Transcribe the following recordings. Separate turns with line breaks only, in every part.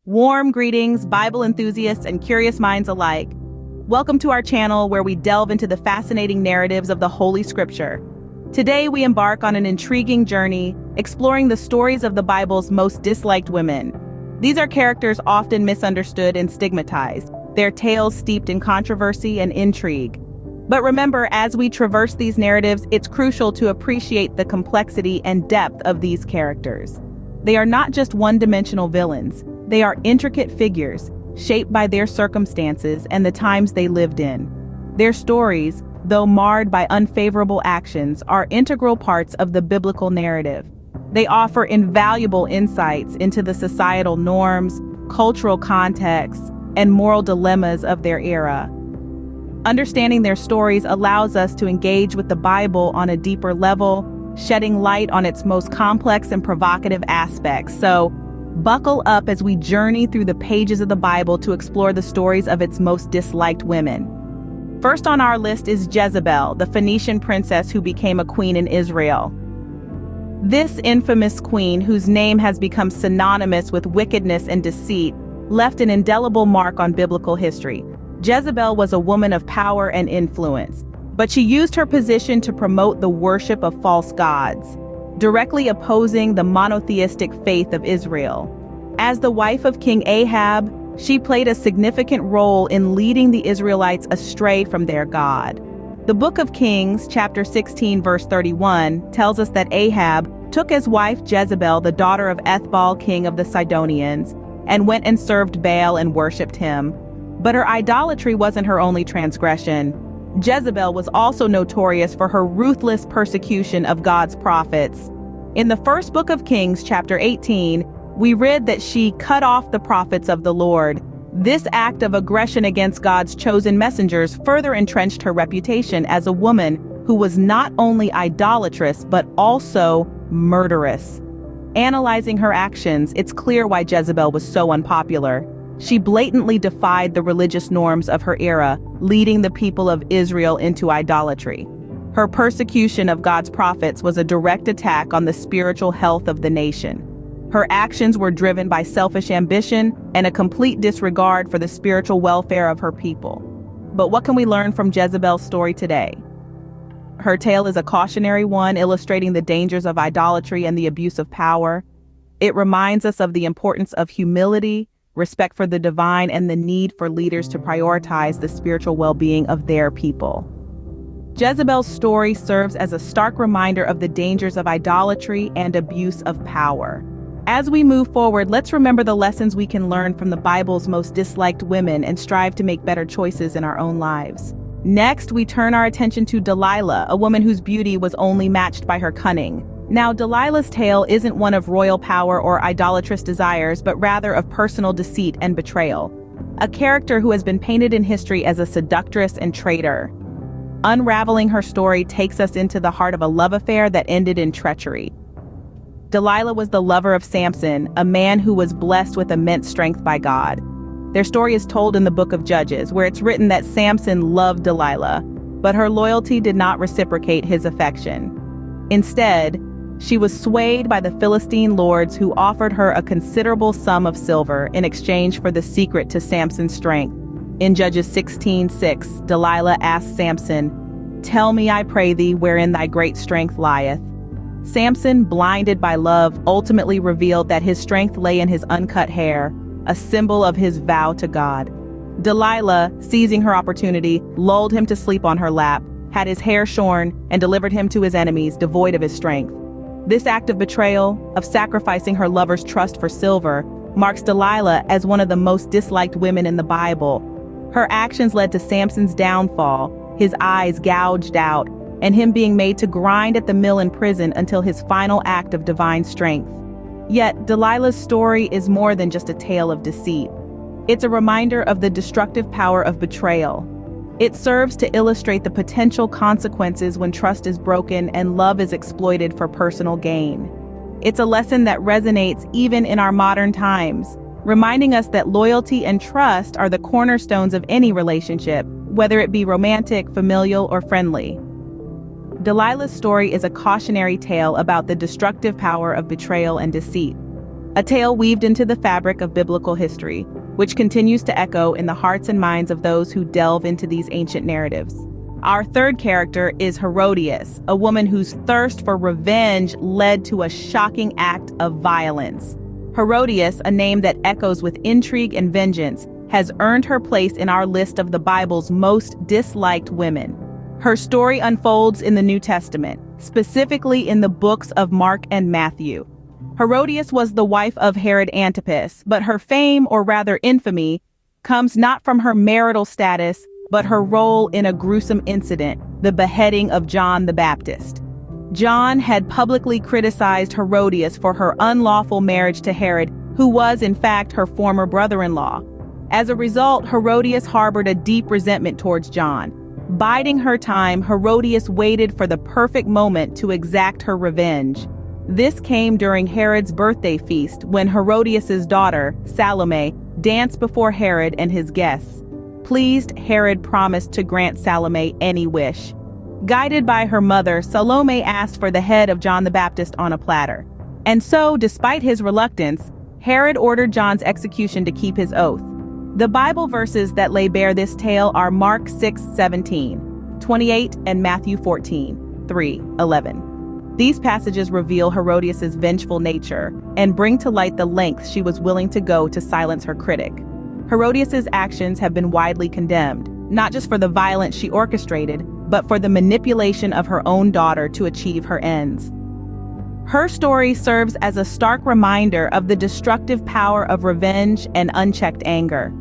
Warm greetings, Bible enthusiasts and curious minds alike. Welcome to our channel where we delve into the fascinating narratives of the Holy Scripture. Today we embark on an intriguing journey, exploring the stories of the Bible's most disliked women. These are characters often misunderstood and stigmatized, their tales steeped in controversy and intrigue. But remember, as we traverse these narratives, it's crucial to appreciate the complexity and depth of these characters. They are not just one-dimensional villains. They are intricate figures, shaped by their circumstances and the times they lived in. Their stories, though marred by unfavorable actions, are integral parts of the biblical narrative. They offer invaluable insights into the societal norms, cultural contexts, and moral dilemmas of their era. Understanding their stories allows us to engage with the Bible on a deeper level, shedding light on its most complex and provocative aspects. So, buckle up as we journey through the pages of the Bible to explore the stories of its most disliked women. First on our list is Jezebel, the Phoenician princess who became a queen in Israel. This infamous queen, whose name has become synonymous with wickedness and deceit, left an indelible mark on biblical history. Jezebel was a woman of power and influence, but she used her position to promote the worship of false gods, directly opposing the monotheistic faith of Israel. As the wife of King Ahab, she played a significant role in leading the Israelites astray from their God. The Book of Kings, chapter 16, verse 31, tells us that Ahab took as wife Jezebel, the daughter of Ethbaal, king of the Sidonians, and went and served Baal and worshipped him. But her idolatry wasn't her only transgression. Jezebel was also notorious for her ruthless persecution of God's prophets. In the first book of Kings, chapter 18, we read that she cut off the prophets of the Lord. This act of aggression against God's chosen messengers further entrenched her reputation as a woman who was not only idolatrous but also murderous. Analyzing her actions, it's clear why Jezebel was so unpopular. She blatantly defied the religious norms of her era, leading the people of Israel into idolatry. Her persecution of God's prophets was a direct attack on the spiritual health of the nation. Her actions were driven by selfish ambition and a complete disregard for the spiritual welfare of her people. But what can we learn from Jezebel's story today? Her tale is a cautionary one, illustrating the dangers of idolatry and the abuse of power. It reminds us of the importance of humility, respect for the divine, and the need for leaders to prioritize the spiritual well-being of their people. Jezebel's story serves as a stark reminder of the dangers of idolatry and abuse of power. As we move forward, let's remember the lessons we can learn from the Bible's most disliked women and strive to make better choices in our own lives. Next, we turn our attention to Delilah, a woman whose beauty was only matched by her cunning. Now, Delilah's tale isn't one of royal power or idolatrous desires, but rather of personal deceit and betrayal. A character who has been painted in history as a seductress and traitor. Unraveling her story takes us into the heart of a love affair that ended in treachery. Delilah was the lover of Samson, a man who was blessed with immense strength by God. Their story is told in the book of Judges, where it's written that Samson loved Delilah, but her loyalty did not reciprocate his affection. Instead, she was swayed by the Philistine lords who offered her a considerable sum of silver in exchange for the secret to Samson's strength. In Judges 16:6, Delilah asked Samson, "Tell me, I pray thee, wherein thy great strength lieth." Samson, blinded by love, ultimately revealed that his strength lay in his uncut hair, a symbol of his vow to God. Delilah, seizing her opportunity, lulled him to sleep on her lap, had his hair shorn, and delivered him to his enemies, devoid of his strength. This act of betrayal, of sacrificing her lover's trust for silver, marks Delilah as one of the most disliked women in the Bible. Her actions led to Samson's downfall, his eyes gouged out, and him being made to grind at the mill in prison until his final act of divine strength. Yet, Delilah's story is more than just a tale of deceit. It's a reminder of the destructive power of betrayal. It serves to illustrate the potential consequences when trust is broken and love is exploited for personal gain. It's a lesson that resonates even in our modern times, reminding us that loyalty and trust are the cornerstones of any relationship, whether it be romantic, familial, or friendly. Delilah's story is a cautionary tale about the destructive power of betrayal and deceit. a tale weaved into the fabric of biblical history, which continues to echo in the hearts and minds of those who delve into these ancient narratives. Our third character is Herodias, a woman whose thirst for revenge led to a shocking act of violence. Herodias, a name that echoes with intrigue and vengeance, has earned her place in our list of the Bible's most disliked women. Her story unfolds in the New Testament, specifically in the books of Mark and Matthew. Herodias was the wife of Herod Antipas, but her fame, or rather infamy, comes not from her marital status, but her role in a gruesome incident, the beheading of John the Baptist. John had publicly criticized Herodias for her unlawful marriage to Herod, who was in fact her former brother-in-law. As a result, Herodias harbored a deep resentment towards John. Biding her time, Herodias waited for the perfect moment to exact her revenge. This came during Herod's birthday feast, when Herodias' daughter, Salome, danced before Herod and his guests. Pleased, Herod promised to grant Salome any wish. Guided by her mother, Salome asked for the head of John the Baptist on a platter. And so, despite his reluctance, Herod ordered John's execution to keep his oath. The Bible verses that lay bare this tale are Mark 6:17, and Matthew 14:3-11. These passages reveal Herodias' vengeful nature and bring to light the lengths she was willing to go to silence her critic. Herodias' actions have been widely condemned, not just for the violence she orchestrated, but for the manipulation of her own daughter to achieve her ends. Her story serves as a stark reminder of the destructive power of revenge and unchecked anger.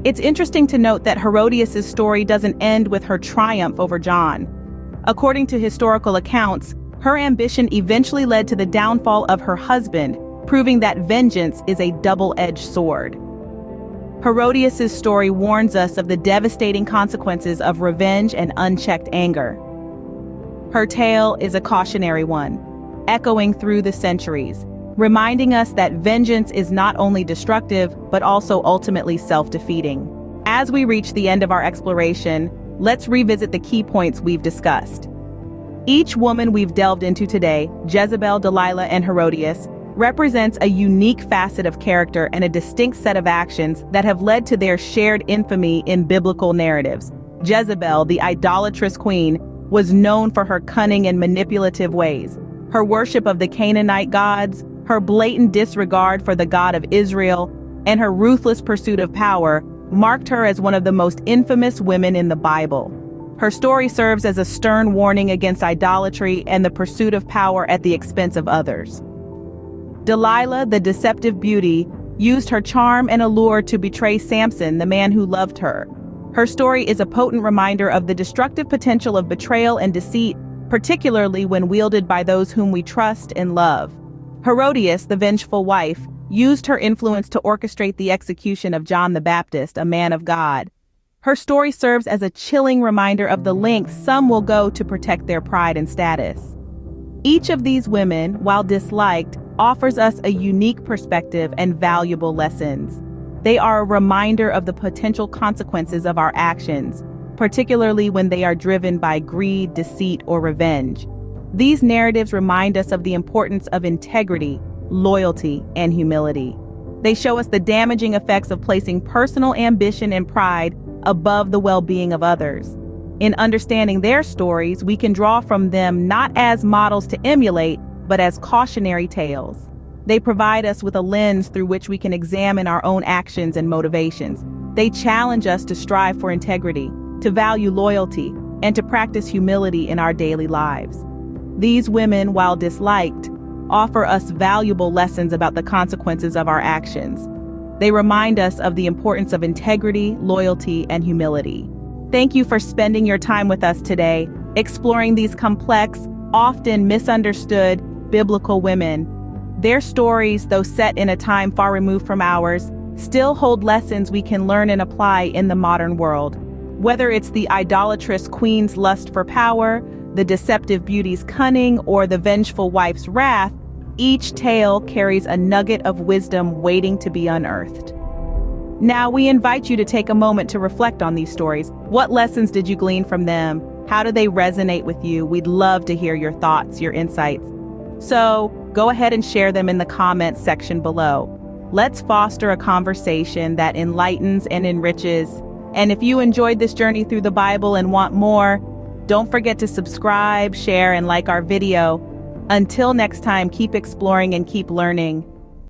It's interesting to note that Herodias' story doesn't end with her triumph over John. According to historical accounts, her ambition eventually led to the downfall of her husband, proving that vengeance is a double-edged sword. Herodias' story warns us of the devastating consequences of revenge and unchecked anger. Her tale is a cautionary one, echoing through the centuries, reminding us that vengeance is not only destructive, but also ultimately self-defeating. As we reach the end of our exploration, let's revisit the key points we've discussed. Each woman we've delved into today, Jezebel, Delilah, and Herodias, represents a unique facet of character and a distinct set of actions that have led to their shared infamy in biblical narratives. Jezebel, the idolatrous queen, was known for her cunning and manipulative ways. Her worship of the Canaanite gods, her blatant disregard for the God of Israel, and her ruthless pursuit of power marked her as one of the most infamous women in the Bible. Her story serves as a stern warning against idolatry and the pursuit of power at the expense of others. Delilah, the Deceptive Beauty, used her charm and allure to betray Samson, the man who loved her. Her story is a potent reminder of the destructive potential of betrayal and deceit, particularly when wielded by those whom we trust and love. Herodias, the Vengeful Wife, used her influence to orchestrate the execution of John the Baptist, a man of God. Her story serves as a chilling reminder of the lengths some will go to protect their pride and status. Each of these women, while disliked, offers us a unique perspective and valuable lessons. They are a reminder of the potential consequences of our actions, particularly when they are driven by greed, deceit, or revenge. These narratives remind us of the importance of integrity, loyalty, and humility. They show us the damaging effects of placing personal ambition and pride above the well-being of others. In understanding their stories, we can draw from them not as models to emulate, but as cautionary tales. They provide us with a lens through which we can examine our own actions and motivations. They challenge us to strive for integrity, to value loyalty, and to practice humility in our daily lives. These women, while disliked, offer us valuable lessons about the consequences of our actions. They remind us of the importance of integrity, loyalty, and humility. Thank you for spending your time with us today, exploring these complex, often misunderstood, biblical women. Their stories, though set in a time far removed from ours, still hold lessons we can learn and apply in the modern world. Whether it's the idolatrous queen's lust for power, the deceptive beauty's cunning, or the vengeful wife's wrath, each tale carries a nugget of wisdom waiting to be unearthed. Now, we invite you to take a moment to reflect on these stories. What lessons did you glean from them? How do they resonate with you? We'd love to hear your thoughts, your insights. So, Go ahead and share them in the comments section below. Let's foster a conversation that enlightens and enriches. And if you enjoyed this journey through the Bible and want more, don't forget to subscribe, share, and like our video. Until next time, keep exploring and keep learning.